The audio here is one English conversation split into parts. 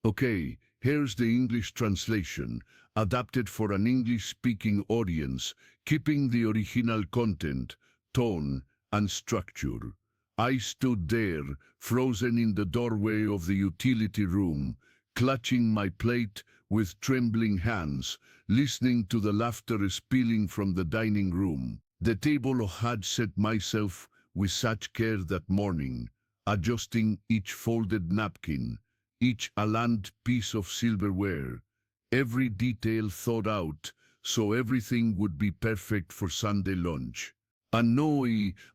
Okay, here's the English translation, adapted for an English-speaking audience, keeping the original content, tone, and structure. I stood there, frozen in the doorway of the utility room, clutching my plate with trembling hands, listening to the laughter spilling from the dining room. The table had set myself with such care that morning, adjusting each folded napkin, each allant piece of silverware, every detail thought out, so everything would be perfect for Sunday lunch. And now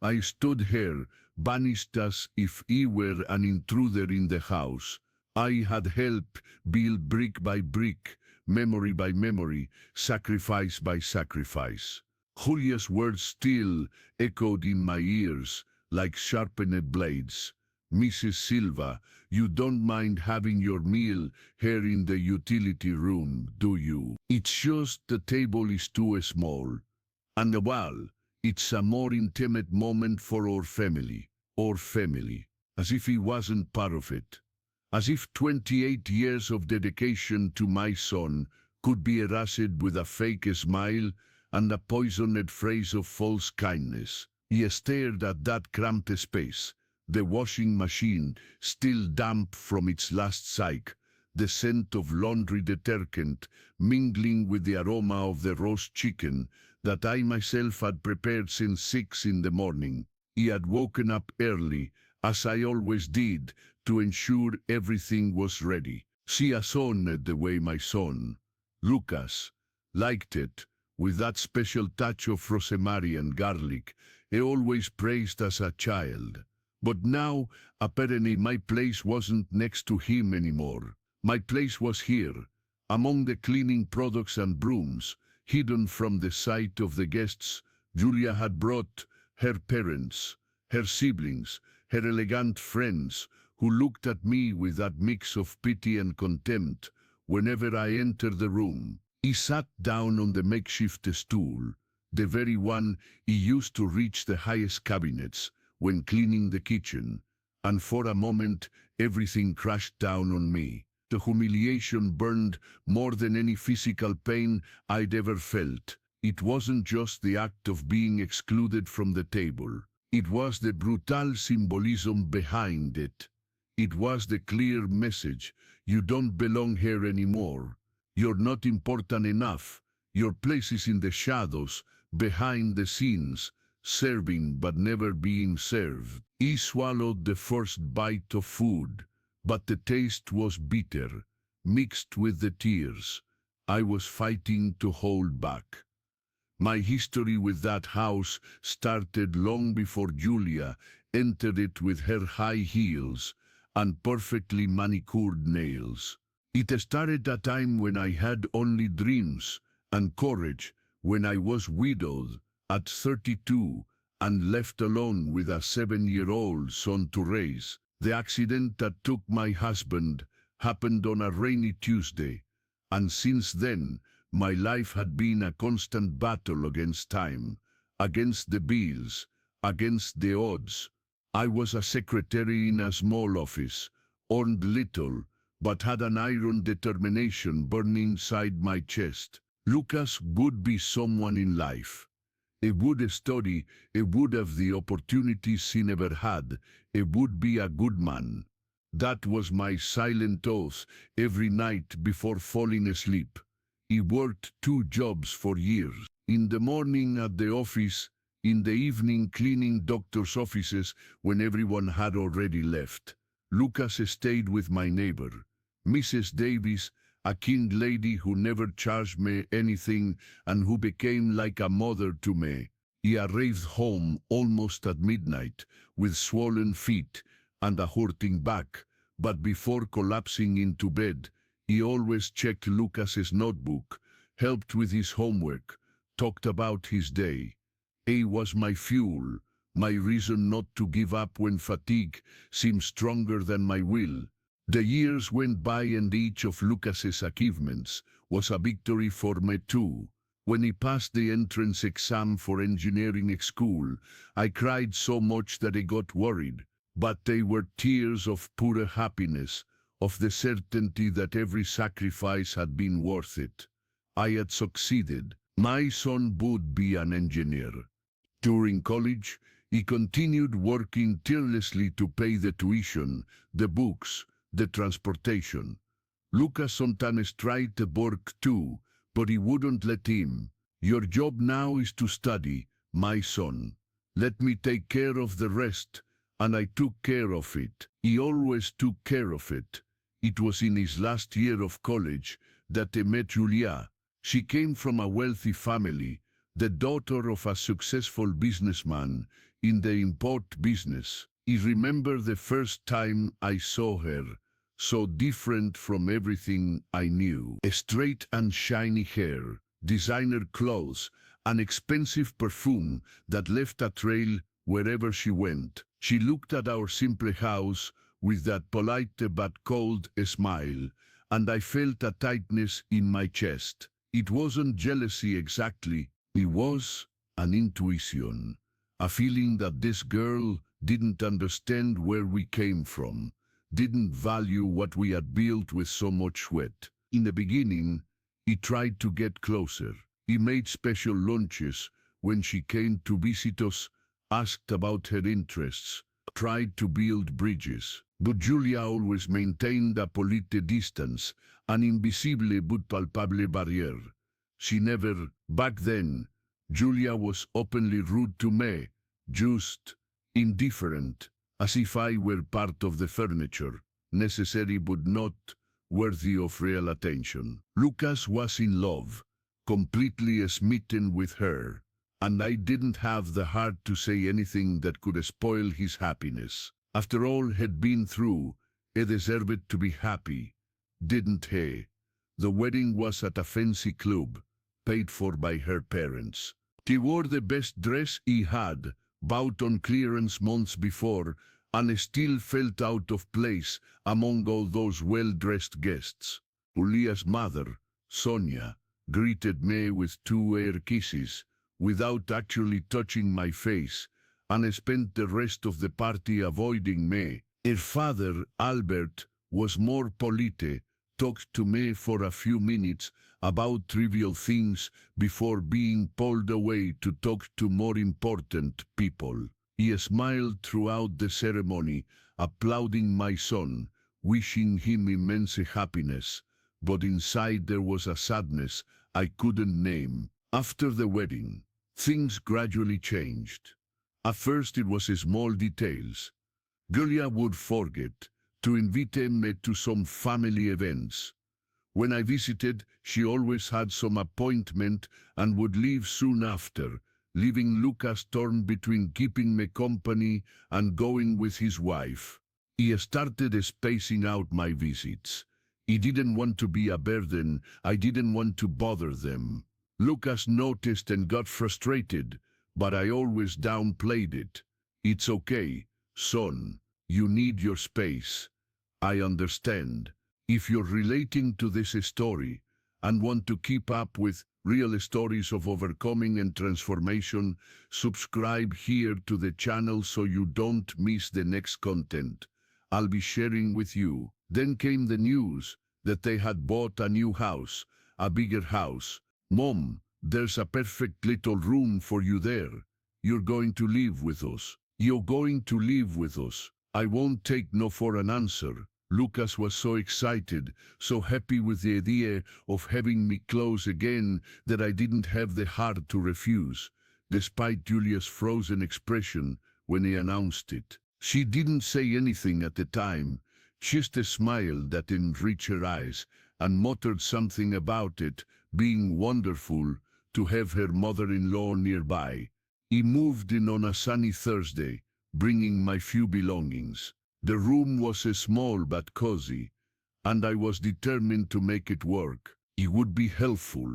I stood here, banished as if I were an intruder in the house. I had helped build brick by brick, memory by memory, sacrifice by sacrifice. Julia's words still echoed in my ears like sharpened blades. Mrs. Silva, you don't mind having your meal here in the utility room, do you? It's just the table is too small. And well, it's a more intimate moment for our family, as if he wasn't part of it. As if 28 years of dedication to my son could be erased with a fake smile and a poisoned phrase of false kindness. He stared at that cramped space, the washing machine still damp from its last cycle, the scent of laundry detergent mingling with the aroma of the roast chicken that I myself had prepared since 6 in the morning. He had woken up early, as I always did, to ensure everything was ready. She sawned the way my son, Lucas, liked it, with that special touch of rosemary and garlic he always praised as a child. But now, apparently my place wasn't next to him anymore. My place was here, among the cleaning products and brooms, hidden from the sight of the guests. Julia had brought her parents, her siblings, her elegant friends, who looked at me with that mix of pity and contempt whenever I entered the room. He sat down on the makeshift stool, the very one he used to reach the highest cabinets when cleaning the kitchen, and for a moment everything crashed down on me. The humiliation burned more than any physical pain I'd ever felt. It wasn't just the act of being excluded from the table. It was the brutal symbolism behind it. It was the clear message: you don't belong here anymore. You're not important enough. Your place is in the shadows, behind the scenes, serving but never being served. He swallowed the first bite of food, but the taste was bitter, mixed with the tears I was fighting to hold back. My history with that house started long before Julia entered it with her high heels and perfectly manicured nails. It started a time when I had only dreams and courage, when I was widowed at 32 and left alone with a 7-year-old son to raise. The accident that took my husband happened on a rainy Tuesday, and since then my life had been a constant battle against time, against the bills, against the odds. I was a secretary in a small office, earned little, but had an iron determination burning inside my chest. Lucas would be someone in life. He would study, he would have the opportunities he never had, he would be a good man. That was my silent oath every night before falling asleep. He worked 2 jobs for years. In the morning at the office, in the evening cleaning doctors' offices when everyone had already left. Lucas stayed with my neighbor, Mrs. Davis, a kind lady who never charged me anything and who became like a mother to me. He arrived home almost at midnight, with swollen feet and a hurting back, but before collapsing into bed, he always checked Lucas's notebook, helped with his homework, talked about his day. He was my fuel, my reason not to give up when fatigue seemed stronger than my will. The years went by and each of Lucas's achievements was a victory for me too. When he passed the entrance exam for engineering school, I cried so much that he got worried, but they were tears of pure happiness, of the certainty that every sacrifice had been worth it. I had succeeded. My son would be an engineer. During college, he continued working tirelessly to pay the tuition, the books, the transportation. Lucas sometimes tried to work too, but he wouldn't let him. Your job now is to study, my son. Let me take care of the rest, and I took care of it. He always took care of it. It was in his last year of college that he met Julia. She came from a wealthy family, the daughter of a successful businessman in the import business. I remember the first time I saw her, so different from everything I knew. Straight and shiny hair, designer clothes, an expensive perfume that left a trail wherever she went. She looked at our simple house with that polite but cold smile, and I felt a tightness in my chest. It wasn't jealousy exactly, it was an intuition, a feeling that this girl didn't understand where we came from, didn't value what we had built with so much sweat. In the beginning, he tried to get closer. He made special lunches when she came to visit us, asked about her interests, tried to build bridges. But Julia always maintained a polite distance, an invisible but palpable barrier. She never, back then, Julia was openly rude to me, just indifferent, as if I were part of the furniture, necessary but not worthy of real attention. Lucas was in love, completely smitten with her, and I didn't have the heart to say anything that could spoil his happiness. After all he'd been through, he deserved to be happy, didn't he? The wedding was at a fancy club, paid for by her parents. She wore the best dress he had, bought on clearance months before, and still felt out of place among all those well-dressed guests. Julia's mother, Sonia, greeted me with 2 air kisses, without actually touching my face, and spent the rest of the party avoiding me. Her father, Albert, was more polite, talked to me for a few minutes about trivial things before being pulled away to talk to more important people. He smiled throughout the ceremony, applauding my son, wishing him immense happiness, but inside there was a sadness I couldn't name. After the wedding, things gradually changed. At first it was small details. Julia would forget to invite me to some family events. When I visited, she always had some appointment and would leave soon after, leaving Lucas torn between keeping me company and going with his wife. He started spacing out my visits. He didn't want to be a burden, I didn't want to bother them. Lucas noticed and got frustrated, but I always downplayed it. It's okay, son, you need your space. I understand. If you're relating to this story and want to keep up with real stories of overcoming and transformation, subscribe here to the channel so you don't miss the next content I'll be sharing with you. Then came the news that they had bought a new house, a bigger house. Mom, there's a perfect little room for you there. You're going to live with us. You're going to live with us. I won't take no for an answer. Lucas was so excited, so happy with the idea of having me close again that I didn't have the heart to refuse, despite Julia's frozen expression when he announced it. She didn't say anything at the time, just a smile that enriched her eyes, and muttered something about it being wonderful to have her mother-in-law nearby. He moved in on a sunny Thursday, bringing my few belongings. The room was small but cozy, and I was determined to make it work. He would be helpful,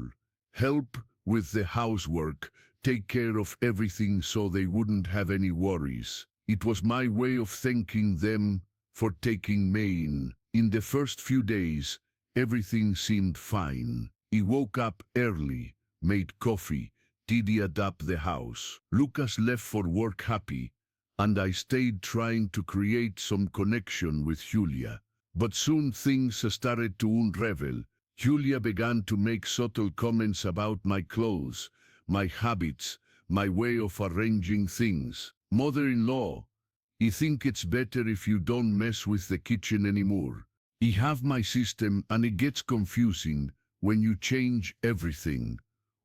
help with the housework, take care of everything so they wouldn't have any worries. It was my way of thanking them for taking me in. In the first few days, everything seemed fine. He woke up early, made coffee, tidied up the house. Lucas left for work happy, and I stayed trying to create some connection with Julia. But soon things started to unravel. Julia began to make subtle comments about my clothes, my habits, my way of arranging things. Mother-in-law, I think it's better if you don't mess with the kitchen anymore. I have my system and it gets confusing when you change everything.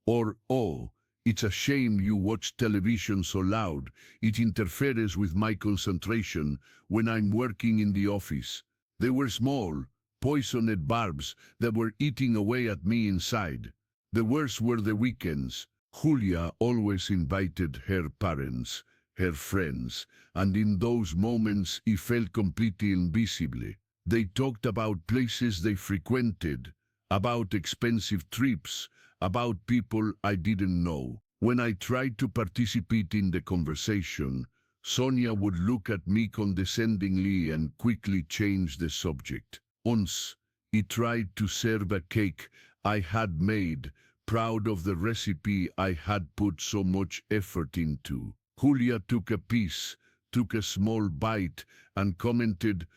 Or, oh, it's a shame you watch television so loud, it interferes with my concentration when I'm working in the office. They were small, poisoned barbs that were eating away at me inside. The worst were the weekends. Julia always invited her parents, her friends, and in those moments I felt completely invisible. They talked about places they frequented, about expensive trips, about people I didn't know. When I tried to participate in the conversation, Sonia would look at me condescendingly and quickly change the subject. Once, I tried to serve a cake I had made, proud of the recipe I had put so much effort into. Julia took a piece, took a small bite, and commented,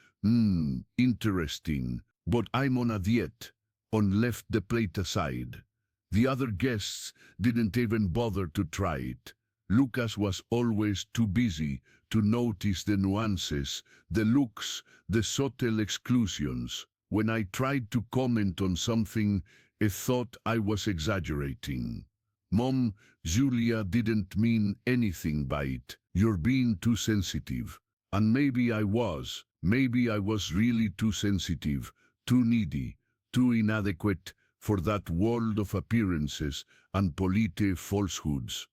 interesting, but I'm on a diet, and left the plate aside. The other guests didn't even bother to try it. Lucas was always too busy to notice the nuances, the looks, the subtle exclusions. When I tried to comment on something, he thought I was exaggerating. Mom, Julia didn't mean anything by it. You're being too sensitive. And maybe I was. Maybe I was really too sensitive, too needy, too inadequate for that world of appearances and polite falsehoods.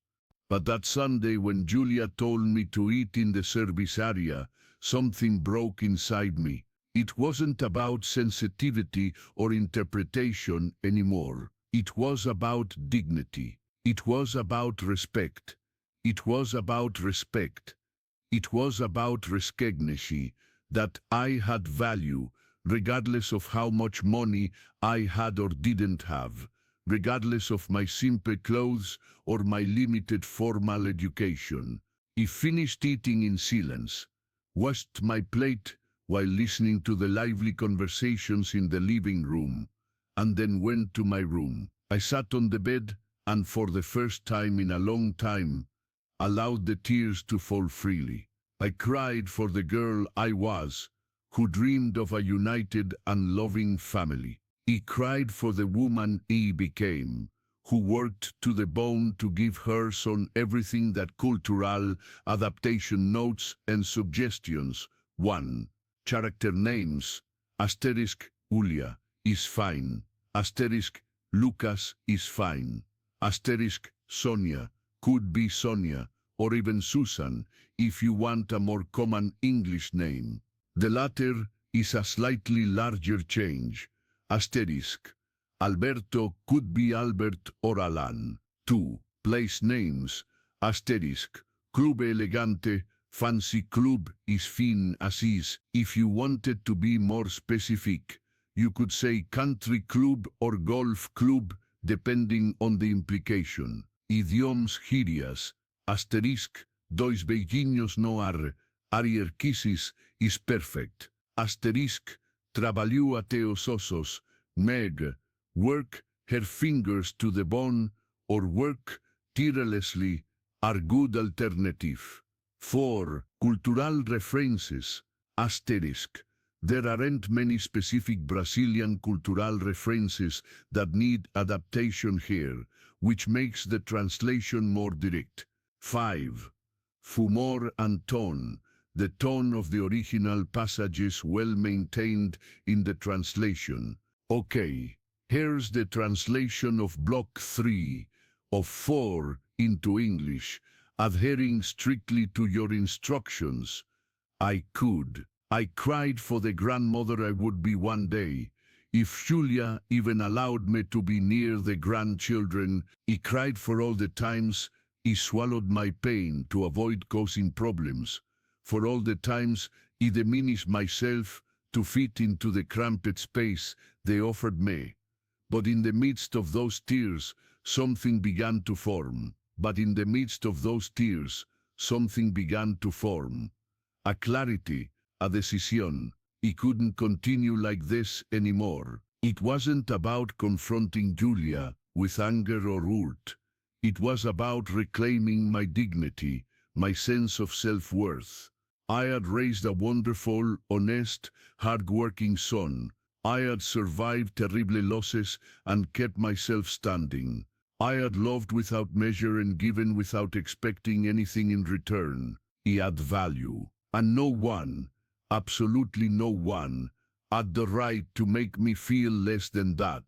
But that Sunday when Julia told me to eat in the service area, something broke inside me. It wasn't about sensitivity or interpretation anymore. It was about dignity. It was about respect. It was about respect. It was about recognition that I had value, regardless of how much money I had or didn't have, regardless of my simple clothes or my limited formal education. I finished eating in silence, washed my plate while listening to the lively conversations in the living room, and then went to my room. I sat on the bed and for the first time in a long time, allowed the tears to fall freely. I cried for the girl I was, who dreamed of a united and loving family. I cried for the woman I became, who worked to the bone to give her son everything that cultural adaptation notes and suggestions. 1. Character names. Asterisk, Julia, is fine. Asterisk, Lucas is fine. Asterisk, Sonia, could be Sonia, or even Susan, if you want a more common English name. The latter is a slightly larger change. Asterisk. Alberto could be Albert or Alan. 2. Place names. Asterisk. Club Elegante, Fancy Club is fine as is. If you wanted to be more specific, you could say Country Club or Golf Club, depending on the implication. Idioms girias. Asterisk. Dois beijinhos no ar. Arier kisses is perfect. Asterisk. Trabalhou até os ossos. Meg. Work her fingers to the bone or work tirelessly are good alternative. 4. Cultural references. Asterisk. There aren't many specific Brazilian cultural references that need adaptation here, which makes the translation more direct. 5. Humor and tone. The tone of the original passages well maintained in the translation. Okay, here's the translation of Block 3 of 4 into English, adhering strictly to your instructions. I cried for the grandmother I would be one day. If Julia even allowed me to be near the grandchildren, I cried for all the times I swallowed my pain to avoid causing problems, for all the times I diminished myself to fit into the cramped space they offered me. But in the midst of those tears, something began to form. But in the midst of those tears, something began to form. A clarity, a decisión. He couldn't continue like this anymore. It wasn't about confronting Julia with anger or hurt. It was about reclaiming my dignity, my sense of self-worth. I had raised a wonderful, honest, hard-working son. I had survived terrible losses and kept myself standing. I had loved without measure and given without expecting anything in return. He had value. And no one, absolutely no one, had the right to make me feel less than that.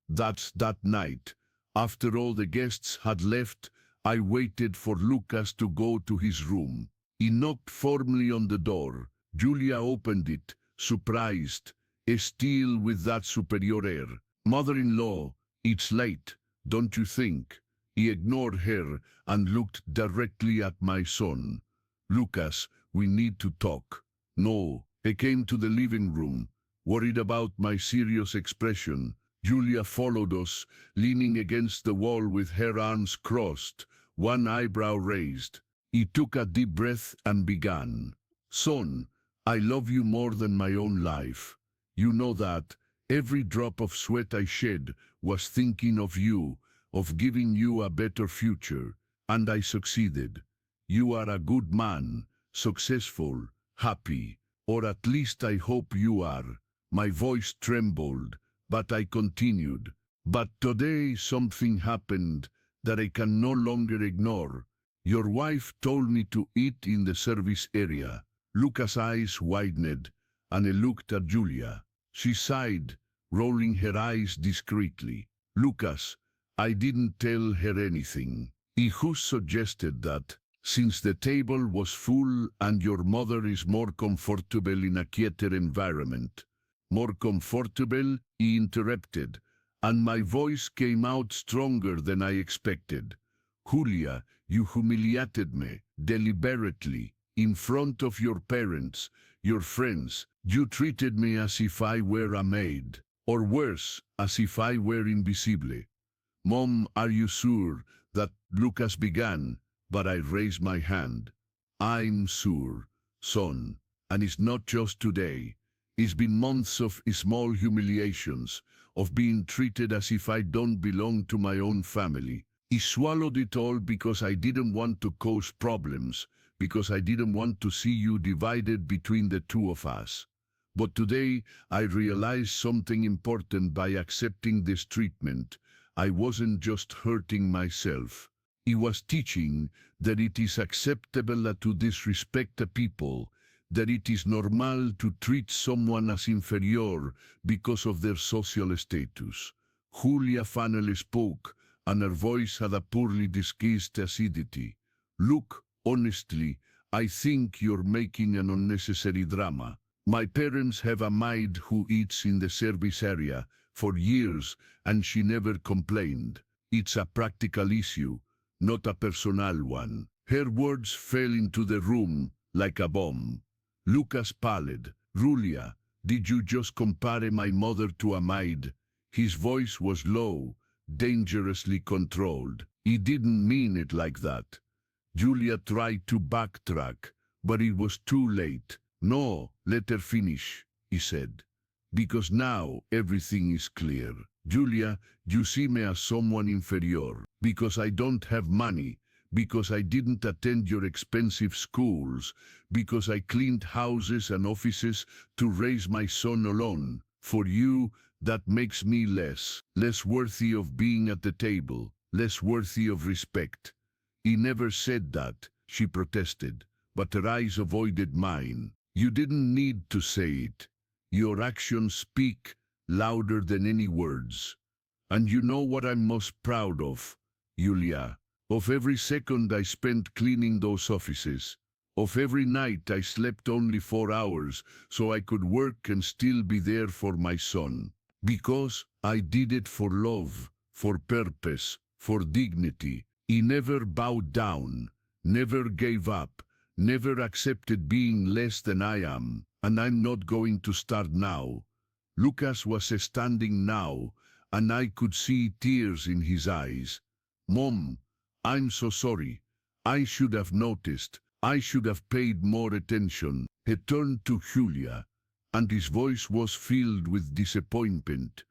That night, after all the guests had left, I waited for Lucas to go to his room. He knocked formally on the door. Julia opened it, surprised, still with that superior air. "Mother-in-law, it's late, don't you think?" He ignored her and looked directly at my son. "Lucas, we need to talk." No, he came to the living room, worried about my serious expression. Julia followed us, leaning against the wall with her arms crossed, one eyebrow raised. He took a deep breath and began. "Son, I love you more than my own life. You know that. Every drop of sweat I shed was thinking of you, of giving you a better future. And I succeeded. You are a good man, successful, happy. Or at least I hope you are." My voice trembled, but I continued. "But today something happened that I can no longer ignore. Your wife told me to eat in the service area." Lucas' eyes widened, and he looked at Julia. She sighed, rolling her eyes discreetly. "Lucas, I didn't tell her anything. Who suggested that, since the table was full and your mother is more comfortable in a quieter environment." "More comfortable?" he interrupted, and my voice came out stronger than I expected. "Julia, you humiliated me, deliberately, in front of your parents, your friends. You treated me as if I were a maid, or worse, as if I were invisible." "Mom, are you sure that—" Lucas began, but I raised my hand. "I'm sure, son, and it's not just today. It's been months of small humiliations, of being treated as if I don't belong to my own family." He swallowed it all because I didn't want to cause problems, because I didn't want to see you divided between the two of us. But today I realized something important by accepting this treatment. I wasn't just hurting myself. He was teaching that it is acceptable to disrespect a people, that it is normal to treat someone as inferior because of their social status. Julia finally spoke, and her voice had a poorly disguised acidity. "Look, honestly, I think you're making an unnecessary drama. My parents have a maid who eats in the service area for years, and she never complained. It's a practical issue, not a personal one." Her words fell into the room like a bomb. Lucas pallid. "Julia, did you just compare my mother to a maid?" His voice was low, dangerously controlled. "He didn't mean it like that." Julia tried to backtrack, but it was too late. "No, let her finish," he said, "because now everything is clear. Julia, you see me as someone inferior, because I don't have money, because I didn't attend your expensive schools, because I cleaned houses and offices to raise my son alone. For you, that makes me less worthy of being at the table, less worthy of respect." "He never said that," she protested, but her eyes avoided mine. "You didn't need to say it. Your actions speak louder than any words. And you know what I'm most proud of, Julia? Of every second I spent cleaning those offices. Of every night I slept only 4 hours so I could work and still be there for my son. Because I did it for love, for purpose, for dignity. He never bowed down, never gave up, never accepted being less than I am, and I'm not going to start now." Lucas was standing now, and I could see tears in his eyes. "Mom, I'm so sorry. I should have noticed. I should have paid more attention." He turned to Julia. and his voice was filled with disappointment.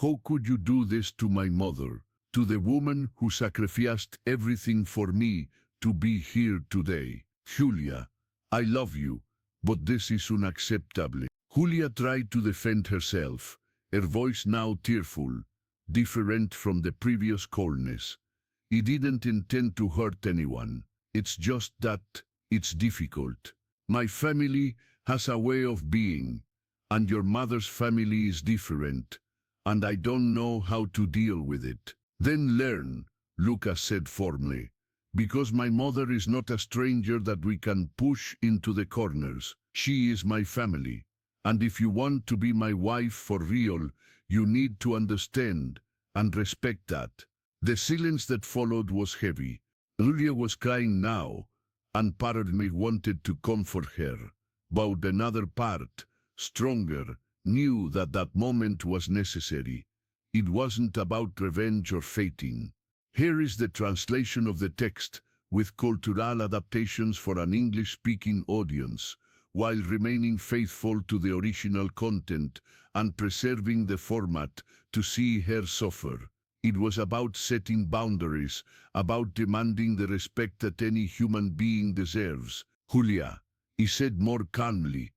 How could you do this to my mother, to the woman who sacrificed everything for me to be here today? Julia, I love you, but this is unacceptable. Julia tried to defend herself, her voice now tearful, different from the previous coldness. He didn't intend to hurt anyone. It's just that it's difficult. My family has a way of being, and your mother's family is different, and I don't know how to deal with it. Then learn, Lucas said firmly, because my mother is not a stranger that we can push into the corners. She is my family, and if you want to be my wife for real, you need to understand and respect that. The silence that followed was heavy. Julia was crying now, and part of me wanted to comfort her, but another part, stronger, knew that that moment was necessary. It wasn't about revenge or fating. Here is the translation of the text, with cultural adaptations for an English-speaking audience, while remaining faithful to the original content and preserving the format to see her suffer. It was about setting boundaries, about demanding the respect that any human being deserves. Julia, he said more calmly,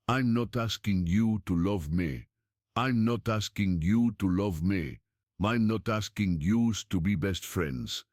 I'm not asking you to love me. I'm not asking you to love me. I'm not asking you to be best friends.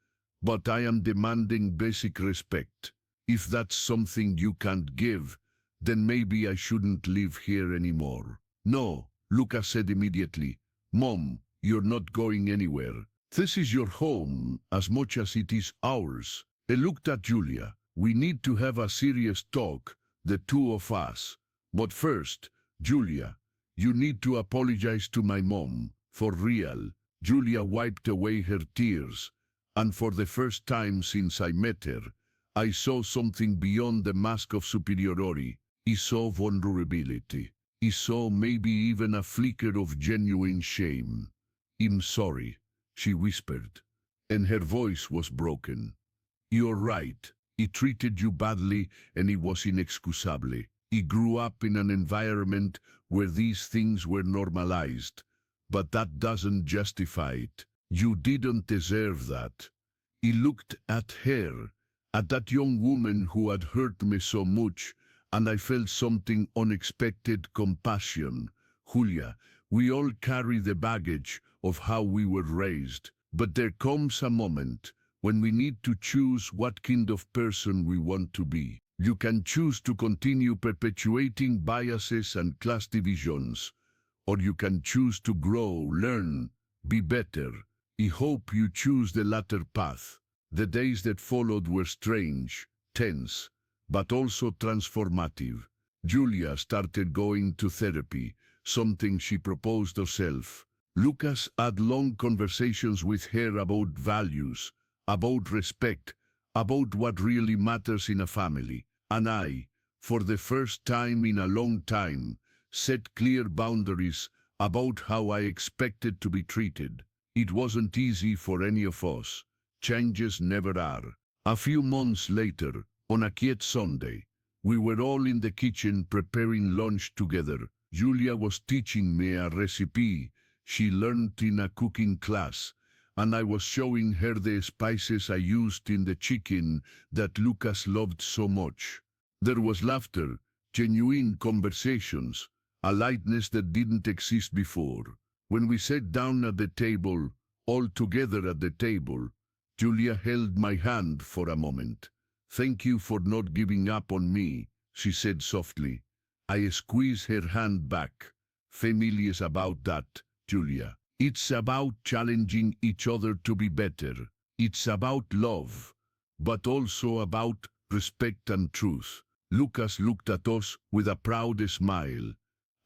But I am demanding basic respect. If that's something you can't give, then maybe I shouldn't live here anymore. No, Lucas said immediately. Mom, you're not going anywhere. This is your home as much as it is ours. He looked at Julia. We need to have a serious talk, the two of us. But first, Julia, you need to apologize to my mom, for real. Julia wiped away her tears, and for the first time since I met her, I saw something beyond the mask of superiority. I saw vulnerability. I saw maybe even a flicker of genuine shame. I'm sorry, she whispered, and her voice was broken. You're right. He treated you badly, and it was inexcusable. He grew up in an environment where these things were normalized, but that doesn't justify it. You didn't deserve that. He looked at her, at that young woman who had hurt me so much, and I felt something unexpected compassion. Julia, we all carry the baggage of how we were raised, but there comes a moment when we need to choose what kind of person we want to be. You can choose to continue perpetuating biases and class divisions, or you can choose to grow, learn, be better. I hope you choose the latter path. The days that followed were strange, tense, but also transformative. Julia started going to therapy, something she proposed herself. Lucas had long conversations with her about values, about respect, about what really matters in a family. And I, for the first time in a long time, set clear boundaries about how I expected to be treated. It wasn't easy for any of us. Changes never are. A few months later, on a quiet Sunday, we were all in the kitchen preparing lunch together. Julia was teaching me a recipe she learned in a cooking class, and I was showing her the spices I used in the chicken that Lucas loved so much. There was laughter, genuine conversations, a lightness that didn't exist before. When we sat down at the table, all together at the table, Julia held my hand for a moment. Thank you for not giving up on me, she said softly. I squeezed her hand back. Family is about that, Julia. It's about challenging each other to be better. It's about love, but also about respect and truth. Lucas looked at us with a proud smile,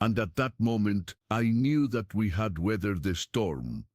and at that moment I knew that we had weathered the storm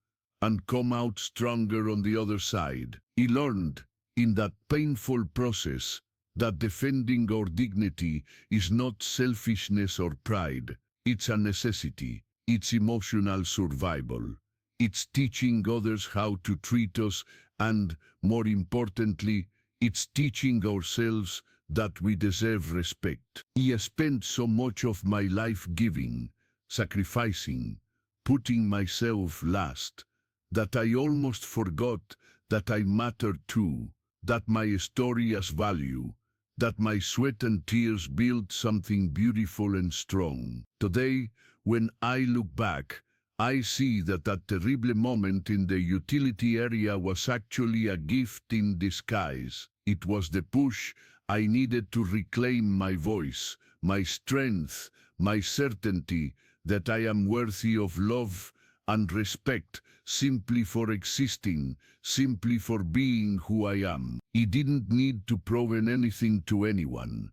and come out stronger on the other side. He learned, in that painful process, that defending our dignity is not selfishness or pride. It's a necessity. It's emotional survival. It's teaching others how to treat us, and, more importantly, it's teaching ourselves that we deserve respect. I spent so much of my life giving, sacrificing, putting myself last, that I almost forgot that I mattered too, that my story has value, that my sweat and tears built something beautiful and strong. Today, when I look back, I see that that terrible moment in the utility area was actually a gift in disguise. It was the push I needed to reclaim my voice, my strength, my certainty that I am worthy of love and respect simply for existing, simply for being who I am. I didn't need to prove anything to anyone.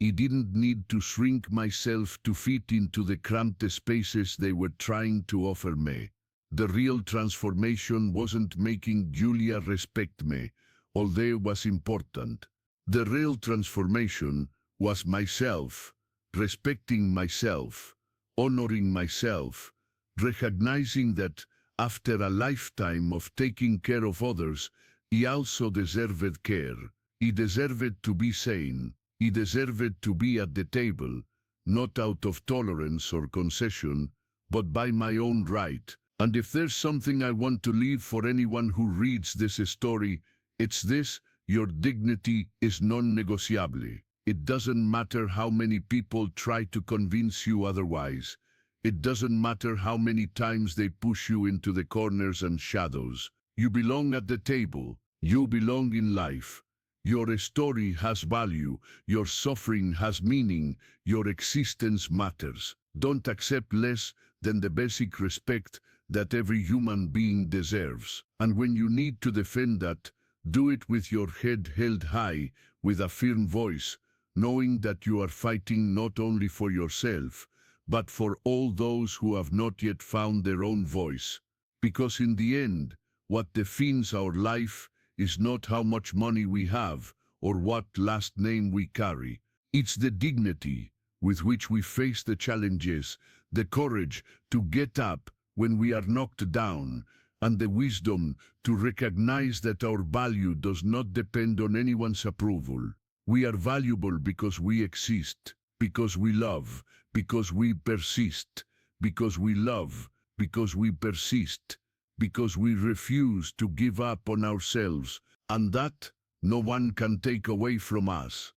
I didn't need to shrink myself to fit into the cramped spaces they were trying to offer me. The real transformation wasn't making Julia respect me, although it was important. The real transformation was myself, respecting myself, honoring myself, recognizing that after a lifetime of taking care of others, I also deserved care. I deserved to be sane. I deserved to be at the table, not out of tolerance or concession, but by my own right. And if there's something I want to leave for anyone who reads this story, it's this: your dignity is non-negotiable. It doesn't matter how many people try to convince you otherwise. It doesn't matter how many times they push you into the corners and shadows. You belong at the table. You belong in life. Your story has value, your suffering has meaning, your existence matters. Don't accept less than the basic respect that every human being deserves. And when you need to defend that, do it with your head held high, with a firm voice, knowing that you are fighting not only for yourself, but for all those who have not yet found their own voice. Because in the end, what defines our life is not how much money we have or what last name we carry. It's the dignity with which we face the challenges, the courage to get up when we are knocked down, and the wisdom to recognize that our value does not depend on anyone's approval. We are valuable because we exist, because we love, because we persist, because we love, because we persist, because we refuse to give up on ourselves, and that no one can take away from us.